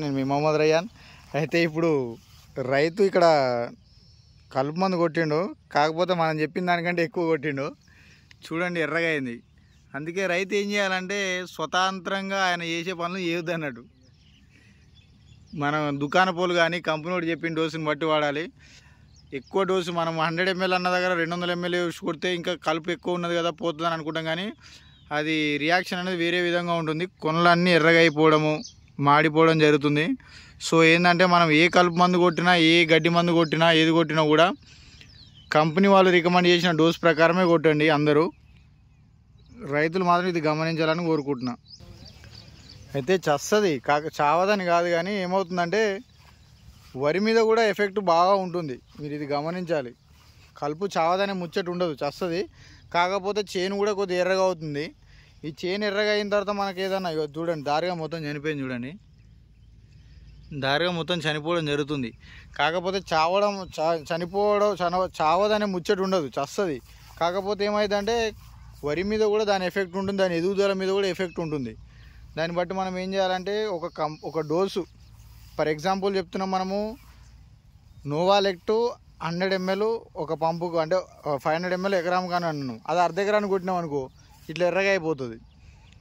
నేను మీ మొహమ్మద్ రయ్యాన్. అయితే ఇప్పుడు రైతు ఇక్కడ కలుపు మందు కొట్టిండు, కాకపోతే మనం చెప్పిన దానికంటే ఎక్కువ కొట్టిండు. చూడండి ఎర్రగా అయింది. అందుకే రైతు ఏం చేయాలంటే స్వతంత్రంగా ఆయన చేసే పనులు చేయొద్దు అన్నట్టు. మనం దుకాణ పోలు కానీ కంపెనీ వాడు చెప్పిన డోసుని బట్టి వాడాలి. ఎక్కువ డోసు మనం 100 ml అన్న దగ్గర 200 ml కొడితే ఇంకా కలుపు ఎక్కువ ఉన్నది కదా పోతుందని అనుకుంటాం, కానీ అది రియాక్షన్ అనేది వేరే విధంగా ఉంటుంది. కొనలన్నీ ఎర్రగా అయిపోవడము, మాడిపోవడం జరుగుతుంది. సో ఏంటంటే మనం ఏ కలుపు మందు కొట్టినా, ఏ గడ్డి మందు కొట్టినా, ఏది కొట్టినా కూడా కంపెనీ వాళ్ళు రికమెండ్ చేసిన డోస్ ప్రకారమే కొట్టండి. అందరూ రైతులు మాత్రం ఇది గమనించాలని కోరుకుంటున్నా. అయితే చస్తుంది చావదని కాదు, కానీ ఏమవుతుందంటే వరి మీద కూడా ఎఫెక్ట్ బాగా ఉంటుంది. మీరు ఇది గమనించాలి. కలుపు చావదనే ముచ్చట ఉండదు, చస్తుంది. కాకపోతే చేను కూడా కొద్దిగా ఎర్రగా అవుతుంది. ఈ చేను ఎర్రగా అయిన తర్వాత మనకి ఏదన్నా చూడండి దారిగా మొత్తం చనిపోయింది. చూడండి దారిగా మొత్తం చనిపోవడం జరుగుతుంది. కాకపోతే చావదనే ముచ్చట ఉండదు, చస్తుంది. కాకపోతే ఏమైందంటే వరి మీద కూడా దాని ఎఫెక్ట్ ఉంటుంది, దాని ఎదుగుదల మీద కూడా ఎఫెక్ట్ ఉంటుంది. దాన్ని బట్టి మనం ఏం చేయాలంటే ఒక డోసు, ఫర్ ఎగ్జాంపుల్ చెప్తున్నాం, మనము నోవాలెక్ట్ 100 ml ఒక పంపుకు, అంటే 500 ml ఎకరాము కానీ అన్నాను, అది అర్ధ ఎకరానికి కొట్టినాం అనుకో ఇట్లా ఎర్రగా అయిపోతుంది.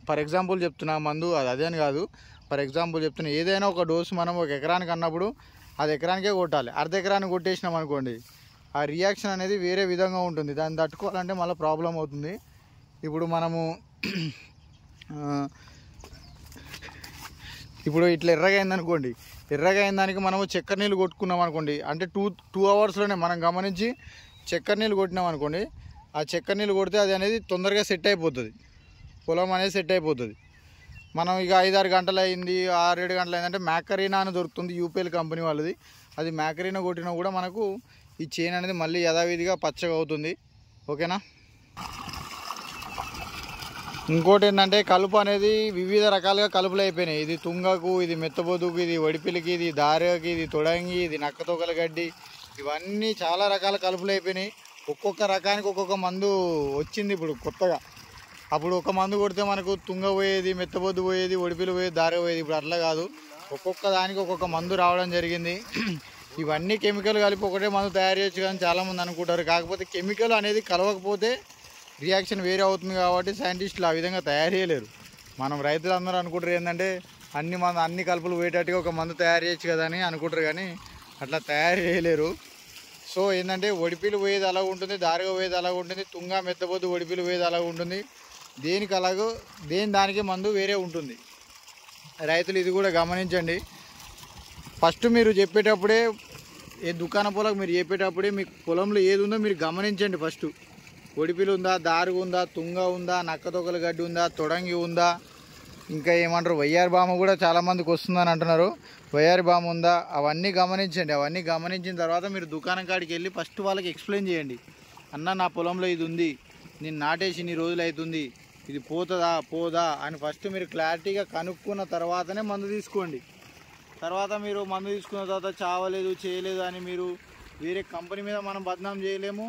ఫర్ ఎగ్జాంపుల్ చెప్తున్నా, మందు అదే అని కాదు, ఫర్ ఎగ్జాంపుల్ చెప్తున్నా, ఏదైనా ఒక డోసు మనం ఒక ఎకరానికి అన్నప్పుడు అది ఎకరానికే కొట్టాలి. అర్ధ ఎకరానికి కొట్టేసినాం అనుకోండి, ఆ రియాక్షన్ అనేది వేరే విధంగా ఉంటుంది. దాన్ని తట్టుకోవాలంటే మళ్ళీ ప్రాబ్లం అవుతుంది. ఇప్పుడు మనము ఇప్పుడు ఇట్లా ఎర్రగా అయిందనుకోండి, ఎర్రగా అయిన దానికి మనము చక్కెర నీళ్ళు కొట్టుకున్నాం అనుకోండి, అంటే 2 hours మనం గమనించి చక్కెర నీళ్ళు కొట్టినాం అనుకోండి, ఆ చక్కెర నీళ్ళు కొడితే అది అనేది తొందరగా సెట్ అయిపోతుంది, పొలం అనేది సెట్ అయిపోతుంది. మనం ఇక 5-6 గంటలు అయింది, 6-7 గంటలు అయిందంటే మ్యాకరీనా అని దొరుకుతుంది, యూపీఎల్ కంపెనీ వాళ్ళది. అది మ్యాకరీనా కొట్టినా కూడా మనకు ఈ చేను అనేది మళ్ళీ యథావిధిగా పచ్చగా అవుతుంది. ఓకేనా. ఇంకోటి ఏంటంటే కలుపు అనేది వివిధ రకాలుగా కలుపులు అయిపోయినాయి. ఇది తుంగకు, ఇది మెత్తబొదుకు, ఇది వడిపిలికి, ఇది దారకి, ఇది తొడంగి, ఇది నక్కతోకల గడ్డి, ఇవన్నీ చాలా రకాల కలుపులు అయిపోయినాయి. ఒక్కొక్క రకానికి ఒక్కొక్క మందు వచ్చింది ఇప్పుడు కొత్తగా. అప్పుడు ఒక మందు కొడితే మనకు తుంగ పోయేది, మెత్తబొద్దు పోయేది, ఒడిపిలు పోయేది, దార పోయేది. ఇప్పుడు అట్లా కాదు, ఒక్కొక్క దానికి ఒక్కొక్క మందు రావడం జరిగింది. ఇవన్నీ కెమికల్ కలిపి ఒకటే మందు తయారు చేయొచ్చు కానీ చాలామంది అనుకుంటారు. కాకపోతే కెమికల్ అనేది కలవకపోతే రియాక్షన్ వేరే అవుతుంది కాబట్టి సైంటిస్టులు ఆ విధంగా తయారు చేయలేరు. మనం రైతులందరూ అనుకుంటారు ఏంటంటే అన్ని కలుపులు పోయేటట్టుగా ఒక మందు తయారు చేయొచ్చు కదా అని అనుకుంటారు, కానీ అట్లా తయారు చేయలేరు. సో ఏంటంటే ఒడిపిలు పోయేది అలా ఉంటుంది, దారిగా పోయేది అలా ఉంటుంది, తుంగ మెత్తబొద్దు ఒడిపిలు పోయేది అలా ఉంటుంది. దేనికి అలాగో దానికి మందు వేరే ఉంటుంది. రైతులు ఇది కూడా గమనించండి. ఫస్ట్ మీరు చెప్పేటప్పుడే, ఏ దుకాణ పొలకు మీరు చెప్పేటప్పుడే మీ పొలంలో ఏది ఉందో మీరు గమనించండి. ఫస్ట్ ఒడిపిలు ఉందా, దారుగు ఉందా, తుంగ ఉందా, నక్కతొకల గడ్డి ఉందా, తొడంగి ఉందా, ఇంకా ఏమంటారు వయ్యారి బామ కూడా చాలామందికి వస్తుందని అంటున్నారు, వయ్యారి బామ ఉందా, అవన్నీ గమనించండి. అవన్నీ గమనించిన తర్వాత మీరు దుకాణం కాడికి వెళ్ళి ఫస్ట్ వాళ్ళకి ఎక్స్ప్లెయిన్ చేయండి. అన్న నా పొలంలో ఇది ఉంది, నేను నాటేసి ఇన్ని రోజులు అవుతుంది, ఇది పోదా అని ఫస్ట్ మీరు క్లారిటీగా కనుక్కున్న తర్వాతనే మందు తీసుకోండి. తర్వాత మీరు మందు తీసుకున్న తర్వాత చావలేదు చేయలేదు అని మీరు వేరే కంపెనీ మీద మనం బద్నాం చేయలేము,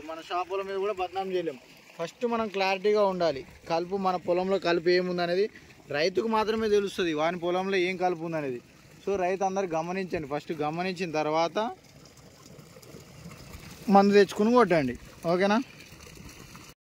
మన షాపుల మీద కూడా బద్నాం చేయలేము. ఫస్ట్ మనం క్లారిటీగా ఉండాలి. కలుపు మన పొలంలో కలుపు ఏముందనేది రైతుకు మాత్రమే తెలుస్తుంది, వాని పొలంలో ఏం కలుపు ఉందనేది. సో రైతు అందరు గమనించండి. ఫస్ట్ గమనించిన తర్వాత మందు తెచ్చుకుని కొట్టండి. ఓకేనా.